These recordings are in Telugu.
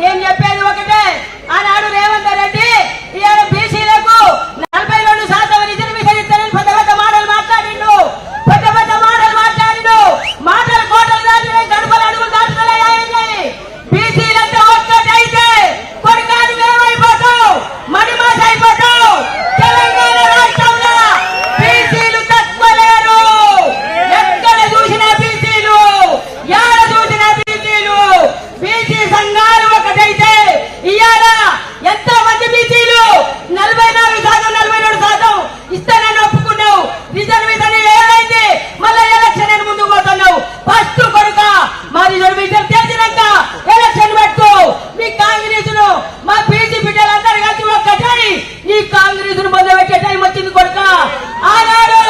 నేను చెప్పేది ఒకటే, ఆనాడు రేవంత్ రెడ్డి ఇవాళ బీసీలకు 42% రిజర్వేషన్ ఇస్తానని పెద్ద పెద్ద మాటలు మాట్లాడిండు. మాటలు కోటలు దాటి గడపలు అడుగులు దాటుతున్నాయి. బీసీలంతా ఒక్కటైతే కొడుకాని మేమైపోతావు, మణిమాస అయిపోతావు. తెలంగాణ రాష్ట్రంలో బీసీలు తక్కువ లేరు. ఎక్కడ చూసినా బీసీలు, యాడ చూసినా బీసీలు. బీసీ సంఘాలు ఒకటైతే ఇవాళ ఎంతో మంది బీసీలు 44% 47% ఇస్తానని ఒప్పుకున్నావు. రిజర్వేషన్ ఏమైంది? మళ్ళీ ఎలక్షన్ అని ముందుకు పోతున్నావు. ఫస్ట్ కొడుక మా రిజర్వేషన్ తెలిసినాక ఎలక్షన్ పెట్టు. మీ కాంగ్రెస్ ను మా బీసీ బిడ్డలందరూ కలిసి ఒక్కసారి ఈ కాంగ్రెస్ ను మొదలు పెట్టే టైం వచ్చింది కొడుక. ఆనాడు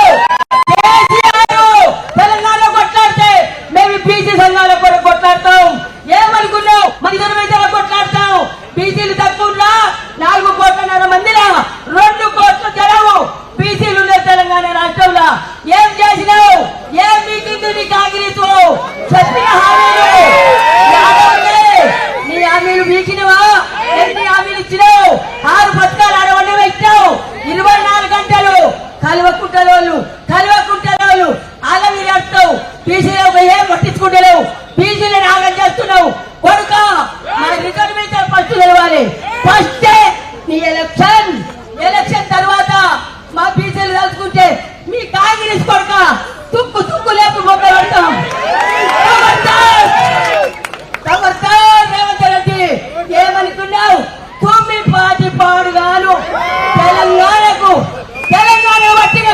తెలంగాణలో కొట్లాడితే మేము బీసీ సంఘాల కూడా కొట్లాడతాం. ఏమనుకున్నావు? మా రిజర్వేషన్ కొట్లాడతాం. బీసీలు తక్కువ 4 కోట్ల మందిలో 2 కోట్ల జనము బీసీలు ఉన్నారు తెలంగాణ రాష్ట్రంలో. ఏం చేసినావు? ఏం మీకింది నీ కాంగ్రెస్? చెప్పిన హామీలు నీ హామీలు మీకినవా? ఎన్ని హామీలు ఇచ్చినావు? 6 పథకాలు ఆడవన్నీ ఇచ్చావు. 24 గంటలు కలువకుంటలోళ్ళు ఆగవి చేస్తావు. బీసీలు ఏం పట్టించుకుంటలేవు. బీసీలను ఆగం చేస్తున్నావు కొడుక. మా రిజర్వేషన్ ఫస్ట్ తెలవాలి. ఫస్ట్ నీ ఎలక్షన్ తర్వాత మా బీసీలు తలుచుకుంటే మీ కాంగ్రెస్ కొడుక తుక్కు లేపు మొక్క పెడతాం. రేవంత్ రెడ్డి ఏమనుకున్నావు? తొమ్మి పాటి పాడుగాను తెలంగాణ పట్టిన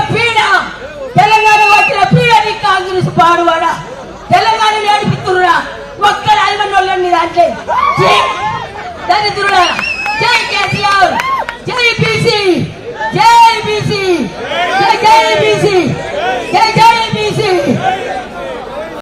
పీడ నీ కాంగ్రెస్ పాడువాడా. తెలంగాణ నడిపిస్తున్నా ఒక్కడ అల్మన్నోళ్ళని దాంట్లో దరిద్రుడా. జై కేసీఆర్, జై బీసీ.